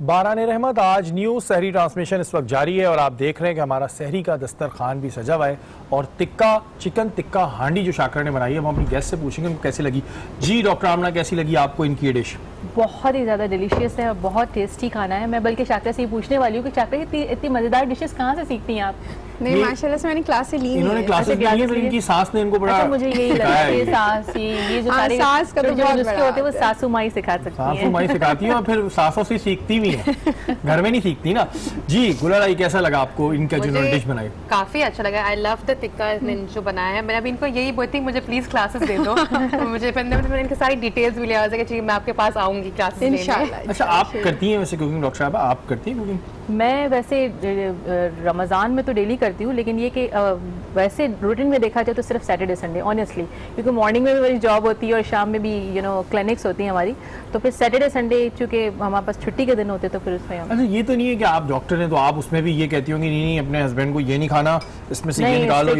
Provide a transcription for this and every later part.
बारान रहमत, आज न्यू सहरी ट्रांसमिशन इस वक्त जारी है और आप देख रहे हैं कि हमारा सहरी का दस्तरखान भी सजा हुआ है और टिक्का चिकन टिक्का हांडी जो शाकर ने बनाई है वो अपनी गेस्ट से पूछेंगे उनको कैसी लगी। जी डॉक्टर आमना, कैसी लगी आपको इनकी ये डिश? बहुत ही ज़्यादा डिलीशियस है और बहुत टेस्टी खाना है। मैं बल्कि शाकर से ही पूछने वाली हूँ कि शाकर इतनी मज़ेदार डिशेस कहाँ से सीखती हैं आप? नहीं, माशाल्लाह से मैंने क्लासें ली। इन्होंने क्लासेस ली है, इनकी सास ने इनको बड़ा मुझे यही लगा कि सास ये जो सारे सास का तो बहुत नुस्खे होते हैं वो सासू माँ ही सिखा सकती है। सासू माँ ही सिखाती है और फिर सासों से सीखती भी है, घर में नहीं सीखती ना। जी गुलाराई, कैसा लगा आपको इनका जो डिश बनाई? काफी अच्छा लगा। आई लव द टिक्का जो बनाया है। मैं अभी इनको यही बोलती हूँ मुझे प्लीज क्लासेस दे दो। मुझे मैंने इनकी सारी डिटेल्स भी लिया कि मैं आपके पास आऊंगी क्लासेस लेने। अच्छा, आप करती हैं वैसे कुकिंग डॉक्टर साहब? आप करती हैं कुकिंग? मैं वैसे रमज़ान में तो डेली करती हूँ, लेकिन ये कि वैसे रूटीन में देखा जाए तो सिर्फ सैटरडे संडे ऑनेस्टली, क्योंकि मॉर्निंग में भी मेरी जॉब होती है और शाम में भी क्लिनिक्स होती हैं हमारी, तो फिर सैटरडे संडे चूँकि हमारे पास छुट्टी के दिन होते तो फिर उसमें अच्छा, ये तो नहीं है कि आप डॉक्टर हैं तो आप उसमें भी ये कहती होंगी नहीं अपने हस्बैंड को ये नहीं खाना, इसमें से ये निकालो?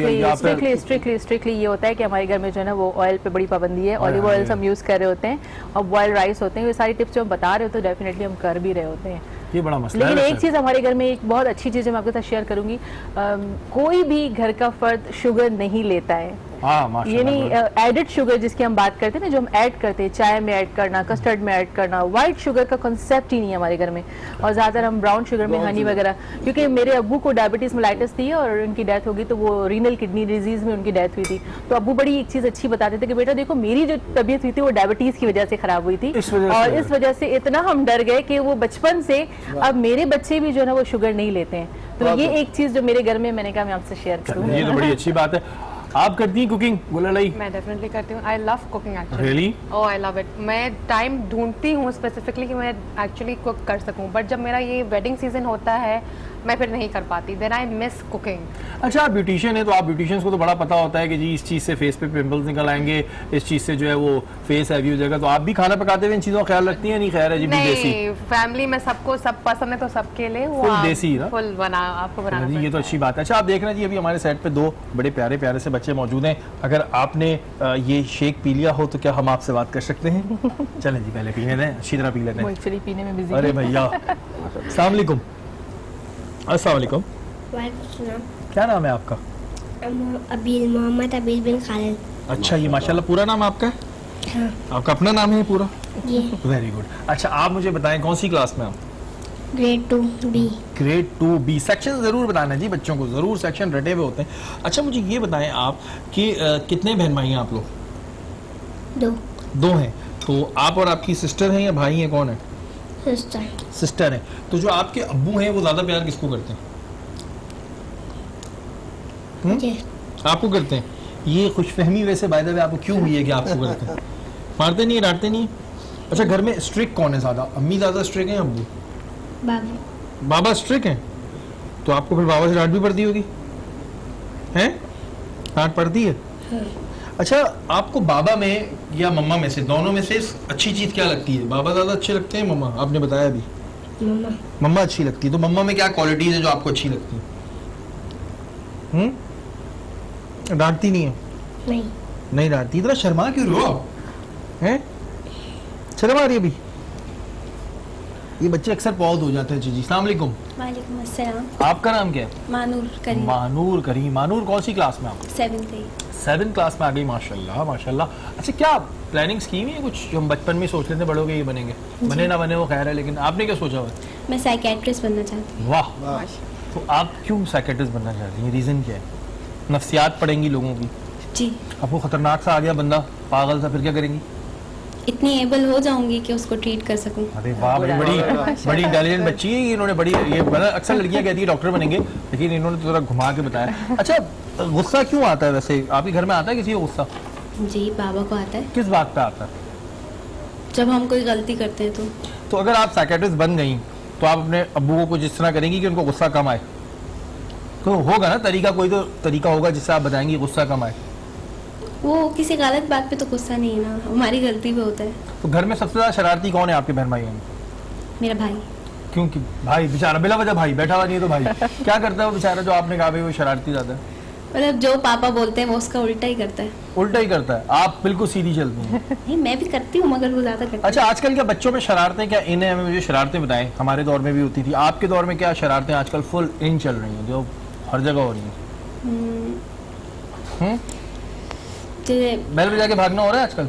स्ट्रिक्टली ये होता है कि हमारे घर में जो है ना वो ऑयल पे बड़ी पाबंदी है। ऑलिव ऑयल हम यूज़ कर रहे होते हैं और बॉयल राइस होते हैं। ये सारी टिप्स जो हम बता रहे होते हैं डेफिनेटली हम कर भी रहे होते हैं। ये बड़ा मसला लेकिन है। एक चीज़ हमारे घर में एक बहुत अच्छी चीज़ मैं आपके साथ शेयर करूंगी, कोई भी घर का फर्द शुगर नहीं लेता है। यानी एडेड शुगर जिसकी हम बात करते हैं ना, जो हम ऐड करते हैं चाय में ऐड करना, कस्टर्ड में ऐड करना, वाइट शुगर का कंसेप्ट ही नहीं है हमारे घर में। और ज़्यादातर हम ब्राउन शुगर में हनी वगैरह, क्योंकि मेरे अब्बू को डायबिटीज़ मेलाइटिस थी और उनकी डेथ हो गई, तो वो रीनल किडनी डिजीज़ में उनकी डेथ हुई थी। तो अब्बू बड़ी एक चीज़ अच्छी बताते थे कि बेटा देखो मेरी जो तबीयत हुई थी वो डायबिटीज़ की वजह से ख़राब हुई थी और इस वजह से इतना हम डर गए कि वो बचपन से अब मेरे बच्चे भी जो है ना वो शुगर नहीं लेते हैं। तो ये एक चीज़ जो मेरे घर में मैंने कहा मैं आपसे शेयर करूँ। ये तो बड़ी अच्छी बात है। आप करती हैं कुकिंग गुलालाई? मैं डेफिनेटली करती हूँ। I love cooking actually. Really? Oh I love it. मैं टाइम ढूंढती हूँ स्पेसिफिकली कि मैं एक्चुअली कुक कर सकूँ, बट जब मेरा ये वेडिंग सीजन होता है मैं फिर नहीं कर पाती, देन आई मिस कुकिंग। अच्छा, आप ब्यूटिशियन है तो आप ब्यूटिशियंस को तो बड़ा पता होता है कि जी इस चीज़ से फेस पे पिंपल्स निकल आएंगे, इस चीज़ से जो है वो फेस हैवी हो जाएगा, तो आप भी खाना पकाते हुए इन चीज़ों का ख्याल रखती हैं? नहीं, खैर है जी, देसी फैमिली में सबको सब पसंद है तो सबके लिए फुल देसी ना, फुल बना आपको बनाना। ये तो अच्छी बात है। अच्छा, आप देख रहे हैं जी अभी हमारे सेट पे दो बड़े प्यारे प्यारे से बच्चे मौजूद हैं। अगर आपने ये शेक पी लिया हो तो क्या हम आपसे बात कर सकते हैं? चलें जी, पहले पीने दें, अच्छी तरह पी लेते हैं। एक्चुअली पीने में बिजी। अरे भैया, अस्सलाम वालेकुम। अस्सलाम वालेकुम। क्या नाम है आपका? अबील, मोहम्मद अबील बिन खालिद। अच्छा, ये माशाल्लाह पूरा नाम आपका है? हाँ। आपका अपना नाम है पूरा? जी। Very good. अच्छा, आप मुझे बताएं कौन सी क्लास में आप? Grade 2B। Grade 2B। Section जरूर बताना जी, बच्चों को जरूर सेक्शन रटे हुए होते हैं। अच्छा, मुझे ये बताएं आप कि कितने बहन भाई हैं आप लोग? 2। 2 हैं। तो आप और आपकी सिस्टर हैं या भाई हैं, कौन है? सिस्टर है। तो जो आपके अब्बू हैं वो ज्यादा प्यार किसको करते हैं? आपको करते हैं? ये खुशफहमी वैसे बाय द वे आपको क्यों हुई है कि आपको करते हैं? मारते नहीं, डांटते नहीं? अच्छा, घर में स्ट्रिक्ट कौन है ज्यादा? अम्मी ज्यादा स्ट्रिक्ट हैं या अब्बू? बाबा। बाबा स्ट्रिक्ट हैं? तो आपको फिर बाबा से डांट भी पड़ती होगी, हैं? डांट पड़ती है? हाँ। अच्छा, आपको बाबा में या मम्मा में से, दोनों में से अच्छी चीज क्या लगती है? बाबा ज्यादा अच्छे लगते हैं, मम्मा? आपने बताया अभी मम्मा अच्छी लगती है। तो मम्मा में क्या क्वालिटीज है जो आपको अच्छी लगती है? डांटती नहीं है? नहीं डांटती। इतना शर्मा क्यों रहे हो आप? हैं? शर्म आ रही है अभी? ये बच्चे अक्सर पौध हो जाते हैं। जी, अस्सलाम वालेकुम। वालेकुम अस्सलाम। आपका नाम क्या है? मानूर करीम। मानूर करीम। मानूर कौन सी क्लास में आप? 7th क्लास में आ गई, माशाल्लाह माशाल्लाह। अच्छा, क्या प्लानिंग स्कीम है कुछ जो हम बचपन में सोच लेते हैं बड़ों के ये बनेंगे? बने ना बने वो खैर है, लेकिन आपने क्या सोचा हुआ? मैं साइकियाट्रिस्ट बनना चाहती हूँ। वाह, तो आप क्यों साइकियाट्रिस्ट बनना चाहती हैं? रीजन क्या है? नफ्सियात पढ़ेंगी लोगों की? जी। आपको खतरनाक सा आ गया बंदा, पागल सा, फिर क्या करेंगी? इतनी एबल हो जाऊंगी कि उसको ट्रीट कर सकूं। अरे वाह, बड़ी इंटेलिजेंट बच्ची है इन्होंने। बड़ी ये अक्सर लड़कियां कहती है डॉक्टर बनेंगे, लेकिन इन्होंने तो थोड़ा घुमा के बताया। अच्छा, गुस्सा क्यों आता है वैसे? आपके घर में आता है किसी को गुस्सा? जी, बाबा को आता है। किस बात पे आता है? जब हम कोई गलती करते हैं तो अगर आप साइकियाट्रिस्ट बन गई तो आप अपने अब्बू को कुछ इस तरह करेंगी कि उनको गुस्सा कम आए? तो होगा ना तरीका, कोई तो तरीका होगा जिससे आप बताएंगी गुस्सा कम आए। वो किसी गलत बात पे तो गुस्सा नहीं है ना, हमारी गलती पे होता है। तो घर में सबसे ज्यादा शरारती कौन है आपके बहन भाई में? मेरा भाई। क्योंकि भाई बेचारा बिला वजह भाई बैठा हुआ नहीं है तो भाई क्या करता है वो बेचारा जो आपने कहा भाई वो शरारती ज्यादा है? मतलब जो पापा बोलते हैं वो उसका उल्टा ही करता है। उल्टा ही करता है, आप बिल्कुल सीधी चलती हैं। नहीं, मैं भी करती हूँ मगर वो ज्यादा करती है। अच्छा, आजकल क्या बच्चों में शरारतें क्या इन है? हमें मुझे शरारतें बताएं। हमारे दौर में भी होती थी, आपके दौर में क्या शरारतें आजकल फुल इन चल रही हैं जो हर जगह हो रही हैं? बैल बजा के भागना हो रहा है आजकल?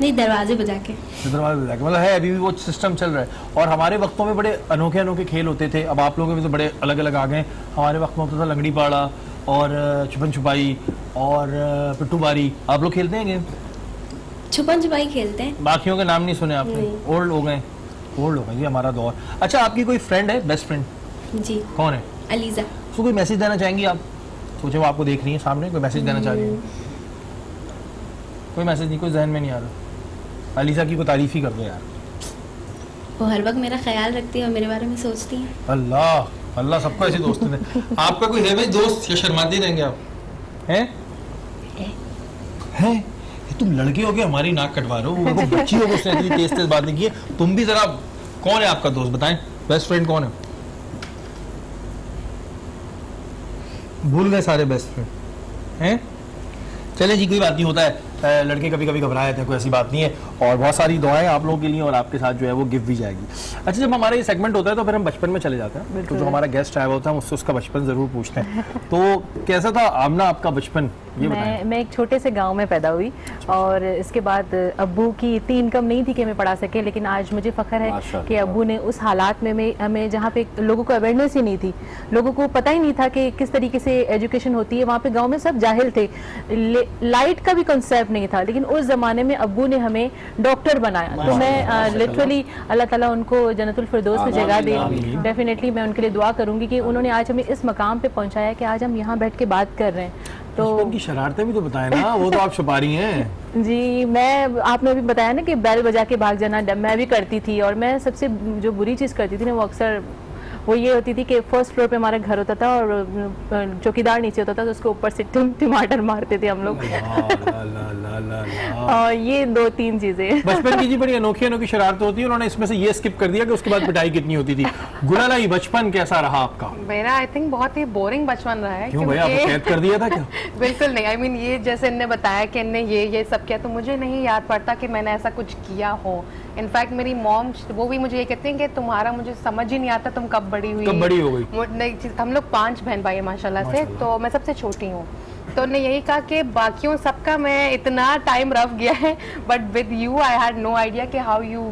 नहीं, दरवाजे बजा के। दरवाजे बजा के मतलब है, अभी भी वो सिस्टम चल रहा है। और हमारे वक्तों में बड़े अनोखे अनोखे खेल होते थे, अब आप लोगों में तो बड़े अलग अलग आ गए। हमारे वक्त में होता था लंगड़ी पाड़ा और छुपन छुपाई और पिट्टू बारी। आप लोग खेलते हैं गेम? छुपन छुपाई खेलते हैं। बाकियों के नाम नहीं सुने आपने? ओल्ड हो गए, ओल्ड हो गए जी हमारा दौर। अच्छा, आपकी कोई फ्रेंड है, बेस्ट फ्रेंड? जी। कौन है? अलीजा। उसको कोई मैसेज देना चाहेंगी आप? सोचे वो आपको देख रही है सामने, कोई मैसेज देना चाह रही है? कोई मैसेज नहीं, कोई जहन में नहीं आ रहा? अलीजा की को तारीफ ही कर दो यार। वो हर वक्त मेरा ख्याल रखती है और मेरे बारे में सोचती है। अल्लाह अल्लाह, सबको ऐसे दोस्त हैं। आपका कोई है भाई दोस्त या शर्माते रहेंगे आप? हैं? हैं? तुम लड़के हो के हमारी नाक कटवा रहे हो, वो बच्ची हो उसने इतनी तेज तेज बातें की है। तुम भी जरा, कौन है आपका दोस्त बताएं? बेस्ट फ्रेंड कौन है? भूल गए सारे बेस्ट फ्रेंड हैं? चले जी, कोई बात नहीं, होता है, लड़के कभी कभी घबरा जाते हैं, कोई ऐसी बात नहीं है। और बहुत सारी दुआएं आप लोगों के लिए और आपके साथ जो है वो गिफ्ट भी जाएगी। अच्छा, जब हमारा ये सेगमेंट होता है तो फिर हम बचपन में चले जाते हैं, तो जो हमारा गेस्ट आया होता है उससे उसका बचपन जरूर पूछते हैं। तो कैसा था आमना आपका बचपन, ये बताएं। मैं एक छोटे से गांव में पैदा हुई और इसके बाद अब्बू की इतनी इनकम नहीं थी कि मैं पढ़ा सके, लेकिन आज मुझे फख्र है कि अब्बू ने उस हालात में हमें, जहाँ पे लोगों को अवेयरनेस ही नहीं थी, लोगों को पता ही नहीं था कि किस तरीके से एजुकेशन होती है, वहाँ पे गाँव में सब जाहिल थे, लाइट का भी कंसेप्ट नहीं था, लेकिन उस जमाने में अब्बू ने हमें डॉक्टर बनाया। तो मैं लिटरली अल्लाह ताला उनको जन्नतुल फिरदौस में जगह दे। डेफिनेटली मैं उनके लिए दुआ करूंगी कि उन्होंने आज हमें इस मकाम पे पहुंचाया कि आज हम यहाँ बैठ के बात कर रहे हैं। तो उनकी शरारतें भी तो बताएं ना, वो तो आप छुपा रही हैं। जी, मैं, आपने अभी बताया ना कि बैल बजा के भाग जाना, मैं भी करती थी। और मैं सबसे जो बुरी चीज़ करती थी ना, वो अक्सर वो ये होती थी कि फर्स्ट फ्लोर पे हमारा घर होता था और चौकीदार नीचे होता था, तो उसके ऊपर से टमाटर मारते थे हम लोग। और ये 2-3 चीजें बचपन की जी बड़ी अनोखी अनोखी शरारत होती है। उन्होंने इसमें से ये स्किप कर दिया कि उसके बाद पिटाई कितनी होती थी। गुलाला, ये बचपन कैसा रहा आपका? मेरा आई थिंक बहुत ही बोरिंग बचपन रहा है। क्यों भाई, आपको कैद कर दिया था क्या? बिल्कुल नहीं, आई मीन ये जैसे इनने बताया कि इनने ये सब किया, तो मुझे नहीं याद पड़ता कि मैंने ऐसा कुछ किया हो। इनफैक्ट मेरी मॉम वो भी मुझे ये कहती हैं कि तुम्हारा मुझे समझ ही नहीं आता तुम कब बड़ी हुई, कब बड़ी हो गई। हम लोग 5 बहन भाई है माशाल्लाह से, तो मैं सबसे छोटी हूँ। तो उन्होंने यही कहा कि बाकियों सबका मैं इतना टाइम रफ गया है, but with you I had no idea कि हाउ यू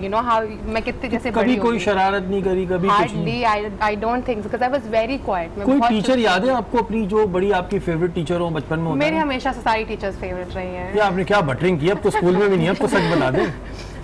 नो हाउ मैं कितने जैसे कभी कोई शरारत नहीं करी कभी? Hardly, I don't think, because I was very quiet. कोई टीचर याद है आपको अपनी जो बड़ी आपकी फेवरेट टीचर हो बचपन में? मेरे हमेशा से सारी टीचर्स फेवरेट रही हैं। ये आपने क्या बटरिंग की? अब तो स्कूल में भी नहीं, अब तो सच बता दें।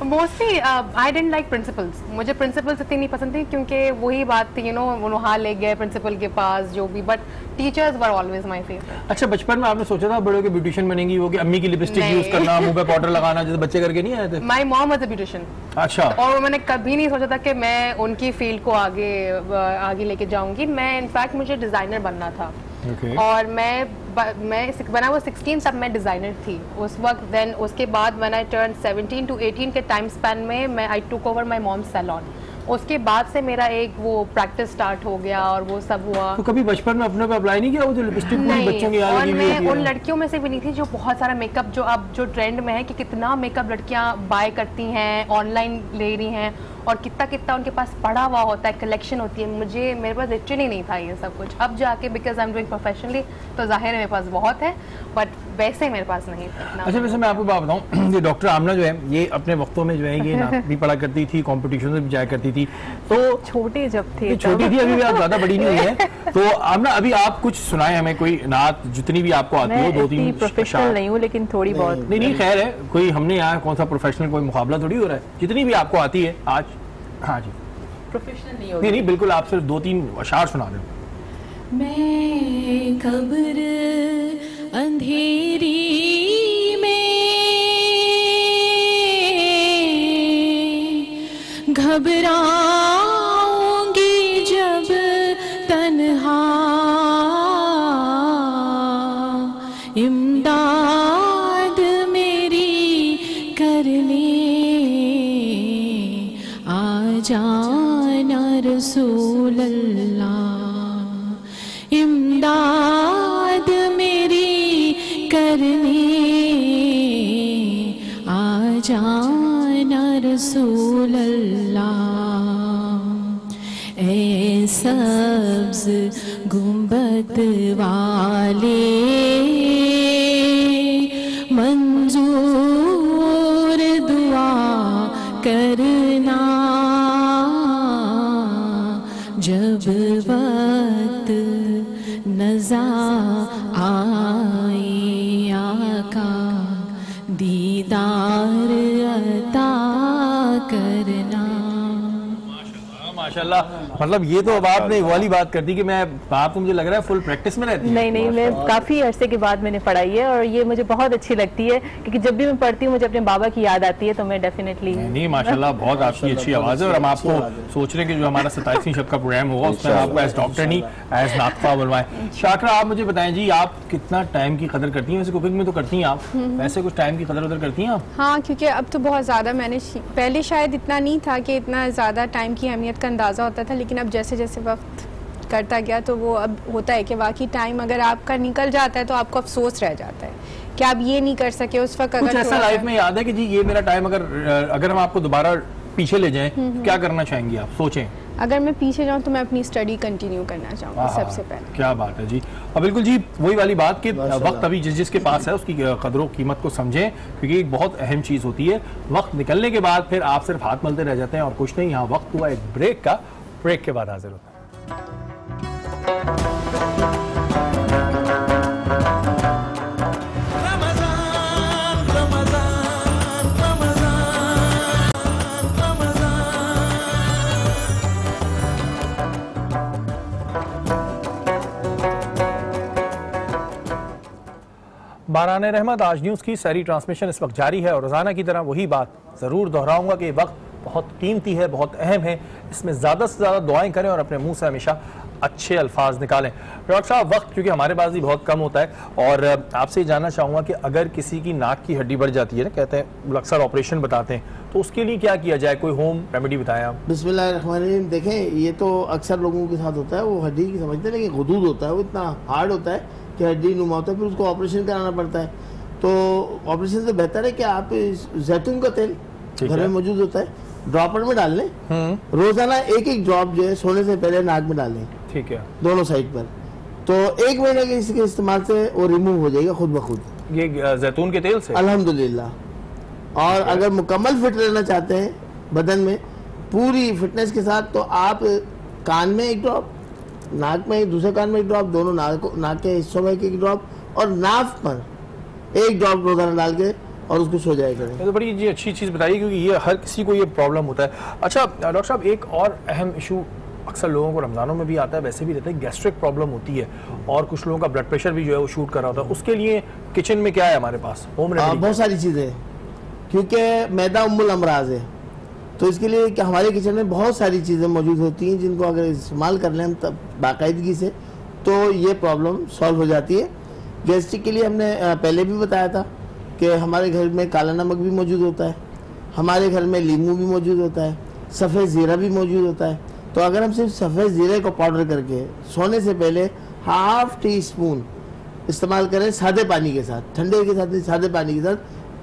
Mostly I didn't like principles, मुझे प्रिंसिपल्स इतनी नहीं पसंद थी, क्योंकि वही बात थी, यू नो, वहाँ ले गए प्रिंसिपल के पास जो भी, but teachers were always my favourite. अच्छा, बचपन में आपने सोचा था बड़े होकर ब्यूटिशियन बनेंगी, वो कि अम्मी की लिपस्टिक यूज करना, मुंह पे पाउडर लगाना, जैसे बच्चे करके नहीं आए थे? My mom was a beautician. अच्छा। और मैंने कभी नहीं सोचा था कि मैं उनकी फील्ड को आगे लेके जाऊंगी। मैं इनफैक्ट मुझे डिजाइनर बनना था। और मैं बना वो 16 तब मैं डिज़ाइनर थी उस वक्त। देन उसके बाद व्हेन आई टर्न 17 to 18 के टाइम स्पैन में मैं I took over my mom's salon. उसके बाद से मेरा एक वो प्रैक्टिस स्टार्ट हो गया और वो सब हुआ। तो कभी बचपन में अपने पे अप्लाई नहीं किया वो जो लिपस्टिक पूरी बच्चों की याद लगी हुई होती है? उन लड़कियों में से भी नहीं थी जो बहुत सारा मेकअप, जो अब जो ट्रेंड में है कि कितना मेकअप लड़कियां बाय करती हैं, ऑनलाइन ले रही हैं, और कितना उनके पास पड़ा हुआ होता है, कलेक्शन होती है। मेरे पास एक्चुअली नहीं था ये सब कुछ। अब जाके because I am doing professionally तो जाहिर है मेरे पास बहुत है, बट वैसे मेरे पास नहीं था। अच्छा, वैसे मैं आपको बात बताऊं, ये डॉक्टर आमना जो है ये अपने वक्तों में जो है ये नात भी पढ़ा करती थी, कॉम्पिटिशन में भी जाया करती थी। तो छोटी जब थी, छोटी थी, अभी भी आप ज्यादा बड़ी नहीं हुई है। तो आमना अभी आप कुछ सुनाए हमें, कोई नात जितनी भी आपको आती हो, 2-3। प्रोफेशनल नहीं हूँ लेकिन थोड़ी बहुत। नहीं खैर है, कोई हमने यहाँ कौन सा प्रोफेशनल कोई मुकाबला थोड़ी हो रहा है, जितनी भी आपको आती है आज। हाँ जी, प्रोफेशनल नहीं होगी। नहीं बिल्कुल, आप सिर्फ 2-3 अशार सुना दें। मैं खबर अंधेरी में घबराऊंगी जब तन्हा, इमदाद मेरी करने आ जाना रसूल अल्लाह, इमदाद जाना रसूल अल्लाह ए सब्ज़ गुंबद वाले मंजूर दुआ करना जब वक्त नज़र आए आका दीदार अता करना। माशाल्लाह, मतलब ये तो अब आपने वाली बात कर दी कि मैं आप तो मुझे लग रहा है फुल प्रैक्टिस में रहती है। नहीं, मैं काफ़ी अरसे के बाद मैंने पढ़ाई है और ये मुझे बहुत अच्छी लगती है क्योंकि जब भी मैं पढ़ती हूँ मुझे अपने बाबा की याद आती है, तो मैं डेफिनेटली नहीं माशाल्लाह बहुत आपकी अच्छी आवाज़ है। और हम आपको सोच रहे हैं कि जो हमारा 27वीं शब का प्रोग्राम होगा उसमें आपको एज डॉक्टर नहीं एज नातफा बुलवाएं। शाकरा, आप मुझे बताएं जी, आप कितना टाइम की कदर करती हैं? वैसे कुकिंग में तो करती हैं आप, वैसे कुछ टाइम की कदर उधर करती हैं आप? हाँ, क्योंकि अब तो बहुत ज़्यादा मैंने पहले शायद इतना नहीं था कि इतना ज़्यादा टाइम की अहमियत का अंदाज़ा होता था, लेकिन अब जैसे जैसे वक्त करता गया तो वो अब होता है कि वाकई टाइम अगर आपका निकल जाता है तो आपको अफसोस रह जाता है कि आप ये नहीं कर सके उस वक्त। अगर ऐसा लाइफ में याद है कि जी ये मेरा टाइम अगर हम आपको दोबारा पीछे ले जाएं तो क्या करना चाहेंगी आप? सोचें। अगर मैं पीछे जाऊं तो मैं अपनी स्टडी कंटिन्यू करना चाहूँगी सबसे पहले। क्या बात है जी। अब बिल्कुल जी वही वाली बात कि वक्त अभी जिसके पास है उसकी कदरों कीमत को समझें, क्योंकि एक बहुत अहम चीज़ होती है। वक्त निकलने के बाद फिर आप सिर्फ हाथ मलते रह जाते हैं और कुछ नहीं। यहाँ वक्त हुआ एक ब्रेक का, ब्रेक के बाद हाजिर होता है। बारान रहमत आज न्यूज़ की सारी ट्रांसमिशन इस वक्त जारी है और रोज़ाना की तरह वही बात ज़रूर दोहराऊंगा कि वक्त बहुत कीमती है, बहुत अहम है। इसमें ज़्यादा से ज़्यादा दुआएं करें और अपने मुंह से हमेशा अच्छे अल्फाज निकालें। डॉक्टर साहब, वक्त क्योंकि हमारे पास भी बहुत कम होता है और आपसे ये जानना चाहूँगा कि अगर किसी की नाक की हड्डी बढ़ जाती है ना, कहते हैं अक्सर ऑपरेशन बताते हैं, तो उसके लिए क्या किया जाए? कोई होम रेमेडी बताएं आप। बिस्मिल्लाहिर्रहमानिर्रहीम। देखें, ये तो अक्सर लोगों के साथ होता है, वो हड्डी की समझते हैं, लेकिन गुदूद होता है, वो इतना हार्ड होता है कि हड्डी नुमा होता है, फिर उसको ऑपरेशन कराना पड़ता है। तो ऑपरेशन से बेहतर है कि आप जैतून का तेल घर में मौजूद होता है, ड्रॉपर में डाल लें। रोजाना एक एक ड्रॉप जो है सोने से पहले नाक में डालें। ठीक है, दोनों साइड पर। तो 1 महीने के इसके इस्तेमाल से वो रिमूव हो जाएगा खुद ब खुद, ये जैतून के तेल से, अल्हम्दुलिल्लाह। और अगर मुकम्मल फिट रहना चाहते हैं बदन में पूरी फिटनेस के साथ, तो आप कान में एक ड्रॉप, नाक में एक, दूसरे कान में एक ड्रॉप, दोनों नाक के हिस्सों में एक ड्रॉप और नाफ पर एक ड्रॉप रोजाना डाल के और उसको सो जाया करें। ये तो बड़ी जी अच्छी चीज़ बताइए, क्योंकि ये हर किसी को ये प्रॉब्लम होता है। अच्छा डॉक्टर साहब, एक और अहम इशू अक्सर लोगों को रमज़ानों में भी आता है, वैसे भी रहता है, गैस्ट्रिक प्रॉब्लम होती है और कुछ लोगों का ब्लड प्रेशर भी जो है वो शूट कर रहा होता है। उसके लिए किचन में क्या है हमारे पास होम रेमेडी? बहुत सारी चीज़ें, क्योंकि मैदा उम्मुल अमराज है, तो इसके लिए कि हमारे किचन में बहुत सारी चीज़ें मौजूद होती हैं जिनको अगर इस्तेमाल कर लें हम तब बाकायदगी से, तो ये प्रॉब्लम सॉल्व हो जाती है। गैस्ट्रिक के लिए हमने पहले भी बताया था कि हमारे घर में काला नमक भी मौजूद होता है, हमारे घर में लीमू भी मौजूद होता है, सफ़ेद ज़ीरा भी मौजूद होता है। तो अगर हम सिर्फ सफ़ेद ज़ीरे को पाउडर करके सोने से पहले ½ टीस्पून इस्तेमाल करें सादे पानी के साथ, ठंडे के साथ नहीं, सादे पानी के साथ,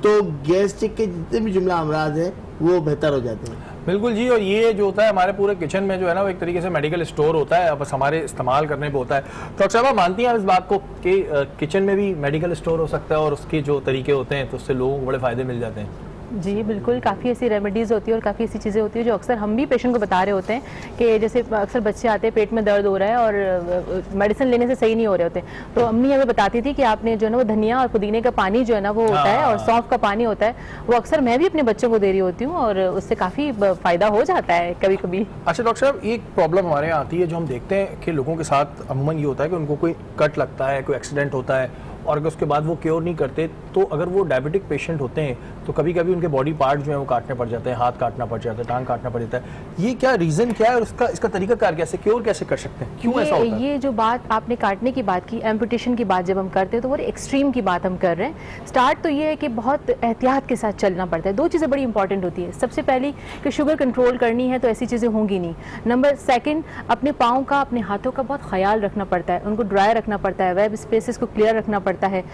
तो गैस्ट्रिक के जितने भी जुमला अमराज हैं वो बेहतर हो जाते हैं। बिल्कुल जी। और ये जो होता है हमारे पूरे किचन में जो है ना, वो एक तरीके से मेडिकल स्टोर होता है, बस हमारे इस्तेमाल करने पे होता है। तो अच्छा, आप मानती हैं इस बात को कि किचन में भी मेडिकल स्टोर हो सकता है और उसके जो तरीके होते हैं तो उससे लोगों को बड़े फ़ायदे मिल जाते हैं? जी बिल्कुल, काफ़ी ऐसी रेमेडीज़ होती है और काफ़ी ऐसी चीज़ें होती है जो अक्सर हम भी पेशेंट को बता रहे होते हैं कि जैसे अक्सर बच्चे आते हैं पेट में दर्द हो रहा है और मेडिसिन लेने से सही नहीं हो रहे होते, तो अम्मी हमें बताती थी कि आपने जो है ना वो धनिया और पुदीने का पानी जो है ना वो होता है और सौंफ का पानी होता है, वो अक्सर मैं भी अपने बच्चों को दे रही होती हूँ और उससे काफ़ी फ़ायदा हो जाता है कभी कभी। अच्छा डॉक्टर साहब, एक प्रॉब्लम हमारे यहाँ आती है जो हम देखते हैं कि लोगों के साथ अमूमन ये होता है कि उनको कोई कट लगता है, कोई एक्सीडेंट होता है और अगर उसके बाद वो क्योर नहीं करते, तो अगर वो डायबिटिक पेशेंट होते हैं तो कभी कभी उनके बॉडी पार्ट जो है वो काटने पड़ जाते हैं, हाथ काटना पड़ जाता है, टांग काटना पड़ जाता है। ये क्या रीज़न क्या है और इसका तरीका कार कैसे, क्योर कैसे कर सकते हैं, क्यों ऐसा होता है? ये जो बात आपने काटने की बात की, एम्पुटेशन की बात जब हम करते हैं तो वो एक्सट्रीम की बात हम कर रहे हैं। स्टार्ट तो ये है कि बहुत एहतियात के साथ चलना पड़ता है। 2 चीज़ें बड़ी इंपॉर्टेंट होती है। सबसे पहली कि शुगर कंट्रोल करनी है तो ऐसी चीज़ें होंगी नहीं। नंबर 2, अपने पाँव का, अपने हाथों का बहुत ख्याल रखना पड़ता है, उनको ड्राई रखना पड़ता है, वेब स्पेसेस को क्लियर रखना पड़ता है।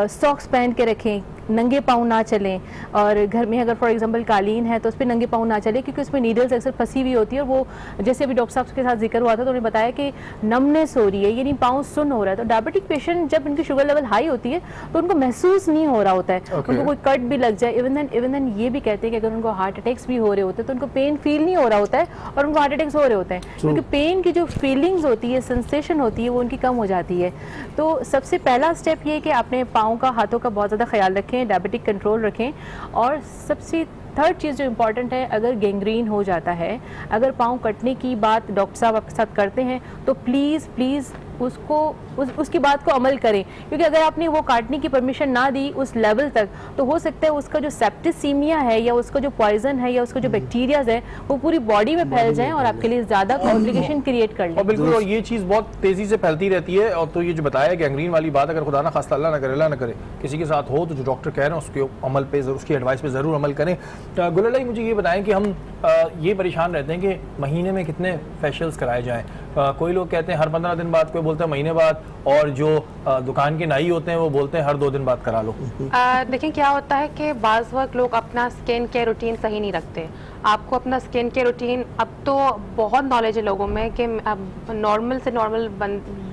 सॉक्स पहन के रखें, नंगे पाँव ना चलें, और घर में अगर फॉर एग्जांपल कालीन है तो उस पर नंगे पाँव ना चलें, क्योंकि उसमें नीडल्स अक्सर फंसी हुई होती है, और वो जैसे अभी डॉक्टर साहब के साथ जिक्र हुआ था तो उन्होंने बताया कि नमनेस हो रही है, यानी पाँव सुन्न हो रहा है। तो डायबिटिक पेशेंट जब उनकी शुगर लेवल हाई होती है तो उनको महसूस नहीं हो रहा होता है, उनको कोई कट भी लग जाए, इवन देन ये भी कहते हैं कि अगर उनको हार्ट अटैक्स भी हो रहे होते हैं तो उनको पेन फील नहीं हो रहा होता है और उनको हार्ट अटैक्स हो रहे होते हैं, क्योंकि पेन की जो फीलिंग्स होती है, सेंसेशन होती है, वो उनकी कम हो जाती है। तो सबसे पहला स्टेप ये है कि अपने पाँव का, हाथों का बहुत ज़्यादा ख्याल रखें, डायबिटिक कंट्रोल रखें। और सबसे थर्ड चीज़ जो इम्पॉर्टेंट है, अगर गैंग्रीन हो जाता है, अगर पाँव कटने की बात डॉक्टर साहब आपके साथ करते हैं तो प्लीज़ उसकी बात को अमल करें, क्योंकि अगर आपने वो काटने की परमिशन ना दी उस लेवल तक तो हो सकता है उसका जो सेप्टिसीमिया है या उसका जो पॉइजन है या उसका जो बैक्टीरियाज है वो पूरी बॉडी में फैल जाएं और आपके लिए ज़्यादा कॉम्प्लिकेशन क्रिएट कर ले। बिल्कुल, और ये चीज़ बहुत तेज़ी से फैलती रहती है। और तो ये जो बताया गैंग्रीन वाली बात, अगर खुदा ना खास्ता अल्लाह ना करे किसी के साथ हो तो जो डॉक्टर कह रहे हैं उसके अमल पे, उसकी एडवाइस पे ज़रूर अमल करें। गुललाई, मुझे ये बताएं कि हम ये परेशान रहते हैं कि महीने में कितने फेशियल्स कराए जाएँ। कोई लोग कहते हैं हर 15 दिन बाद, कोई बोलते हैं महीने बाद, और जो दुकान के नाई होते हैं वो बोलते हैं हर 2 दिन बाद करा लो। देखिए क्या होता है कि बाज़ वक्त लोग अपना स्किन केयर रूटीन सही नहीं रखते। आपको अपना स्किन केयर रूटीन, अब तो बहुत नॉलेज है लोगों में कि नॉर्मल से नॉर्मल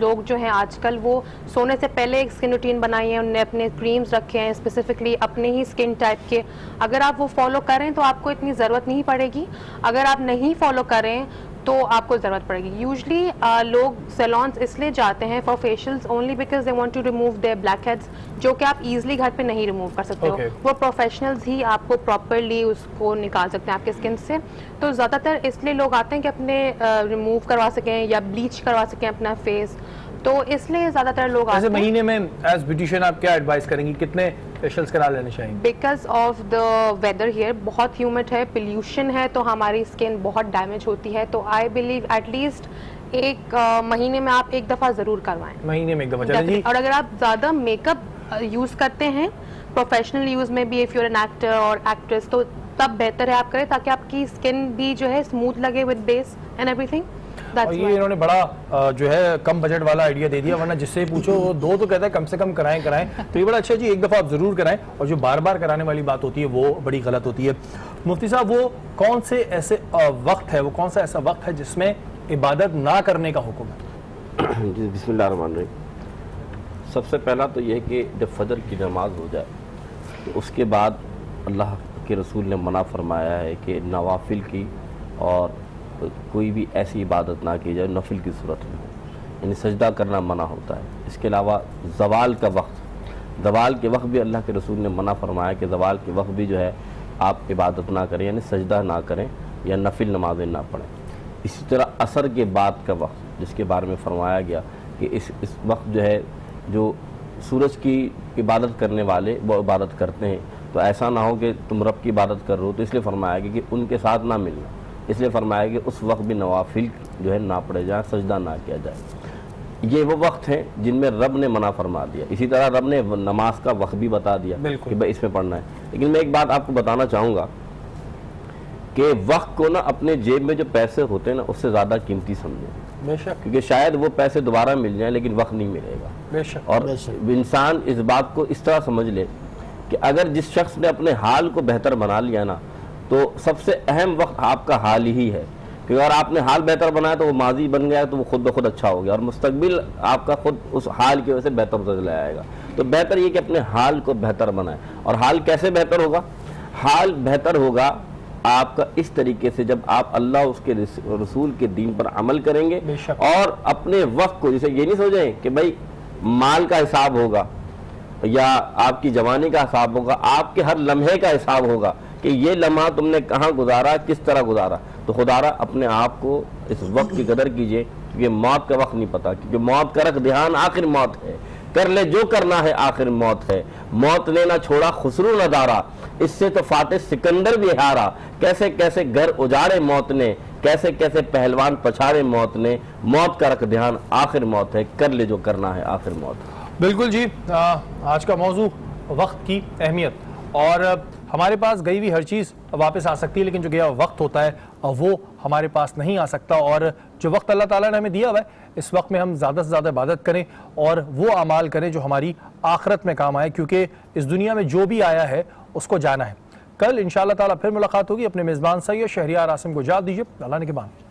लोग जो हैं आजकल वो सोने से पहले एक स्किन रूटीन बनाई है, उन्होंने अपने क्रीम्स रखे हैं स्पेसिफिकली अपने ही स्किन टाइप के। अगर आप वो फॉलो करें तो आपको इतनी ज़रूरत नहीं पड़ेगी, अगर आप नहीं फॉलो करें तो आपको ज़रूरत पड़ेगी। यूजली लोग सैलॉन्स इसलिए जाते हैं for facials only because they want to remove their blackheads, जो कि आप इजीली घर पे नहीं रिमूव कर सकते हो। वो प्रोफेशनल्स ही आपको प्रॉपरली उसको निकाल सकते हैं आपके स्किन से। तो ज़्यादातर इसलिए लोग आते हैं कि अपने रिमूव करवा सकें या ब्लीच करवा सकें अपना फेस, तो इसलिए ज़्यादातर लोग आते हैं। महीने में एज ब्यूटिशियन आप क्या एडवाइस करेंगी, कितने फेशियल्स करा लेने चाहिए? Because of the weather here, बहुत ह्यूमिड है, पोल्यूशन है, तो हमारी स्किन बहुत डैमेज होती है। तो आई बिलीव एटलीस्ट एक महीने में आप एक दफ़ा ज़रूर करवाएं। महीने में एक दफ़ा। और अगर आप ज़्यादा मेकअप यूज़ करते हैं प्रोफेशनल यूज़ में भी, if you are an actor और एक्ट्रेस, तो तब बेहतर है आप करें ताकि आपकी स्किन भी जो है स्मूथ लगे विद बेस एंड एवरीथिंग। और ये इन्होंने बड़ा जो है कम बजट वाला आइडिया दे दिया, वरना जिससे पूछो वो 2 तो कहता है कम से कम कराएं। तो ये बड़ा अच्छा जी, एक दफ़ा आप ज़रूर कराएं। और जो बार बार कराने वाली बात होती है वो बड़ी गलत होती है। मुफ्ती साहब, वो कौन से ऐसे वक्त है, वो कौन सा ऐसा वक्त है जिसमें इबादत ना करने का हुक्म है? जी, बिस्मिल्लाहिर्रहमानिर्रहीम। सबसे पहला तो ये कि जब फजर की नमाज हो जाए तो उसके बाद अल्लाह के रसूल ने मना फरमाया है कि नवाफिल की और कोई भी ऐसी इबादत ना की जाए नफिल की सूरत में, यानी सजदा करना मना होता है। इसके अलावा ज़वाल का वक्त, ज़वाल के वक्त भी अल्लाह के रसूल ने मना फरमाया कि ज़वाल के वक्त भी जो है आप इबादत ना करें, यानी सजदा ना करें या नफिल नमाजें ना पढ़ें। इसी तरह असर के बाद का वक्त, जिसके बारे में फरमाया गया कि इस वक्त जो है जो सूरज की इबादत करने वाले वो इबादत करते हैं, तो ऐसा ना हो कि तुम रब की इबादत कर रहे हो, तो इसलिए फरमाया गया कि उनके साथ ना मिलना। इसलिए फरमाया कि उस वक्त भी नवाफिल जो है ना पढ़े जाए, सजदा ना किया जाए। ये वो वक्त हैं जिनमें रब ने मना फरमा दिया। इसी तरह रब ने नमाज का वक्त भी बता दिया कि भाई इसमें पढ़ना है। लेकिन मैं एक बात आपको बताना चाहूँगा कि वक्त को ना अपने जेब में जो पैसे होते हैं ना उससे ज़्यादा कीमती समझें। बेशक, क्योंकि शायद वो पैसे दोबारा मिल जाएं लेकिन वक्त नहीं मिलेगा। बेशक। और इंसान इस बात को इस तरह समझ ले कि अगर जिस शख्स ने अपने हाल को बेहतर बना लिया ना, तो सबसे अहम वक्त आपका हाल ही है। क्योंकि अगर आपने हाल बेहतर बनाया तो वो माजी बन गया, तो वो खुद ब खुद अच्छा हो गया, और मुस्तकबिल आपका खुद उस हाल की वजह से बेहतर होता चला आएगा। तो बेहतर ये कि अपने हाल को बेहतर बनाए। और हाल कैसे बेहतर होगा? हाल बेहतर होगा आपका इस तरीके से जब आप अल्लाह उसके रसूल के दीन पर अमल करेंगे और अपने वक्त को, जैसे ये नहीं सोचें कि भाई माल का हिसाब होगा या आपकी जवानी का हिसाब होगा, आपके हर लम्हे का हिसाब होगा कि ये लम्हा तुमने कहाँ गुजारा, किस तरह गुजारा। तो खुदारा अपने आप को इस वक्त की कदर कीजिए, क्योंकि मौत का वक्त नहीं पता, क्योंकि मौत का रख ध्यान, आखिर मौत है, कर ले जो करना है आखिर मौत है। मौत ने ना छोड़ा खुसरू नदारा, इससे तो फाते सिकंदर भी हारा। कैसे कैसे घर उजाड़े मौत ने, कैसे कैसे पहलवान पछाड़े मौत ने। मौत का रख ध्यान, आखिर मौत है, कर ले जो करना है आखिर मौत। बिल्कुल जी, आज का मौजू वक्त की अहमियत। और हमारे पास गई हुई हर चीज़ वापस आ सकती है, लेकिन जो गया वक्त होता है वो हमारे पास नहीं आ सकता। और जो वक्त अल्लाह ताला ने हमें दिया हुआ है, इस वक्त में हम ज़्यादा से ज़्यादा इबादत करें और वो अमाल करें जो हमारी आखिरत में काम आए, क्योंकि इस दुनिया में जो भी आया है उसको जाना है। कल इंशाअल्लाह ताला फिर मुलाकात होगी। अपने मेज़बान सैयद शहरियार आसिम को इजाज़त दीजिए। अल्लाह ने के बाद।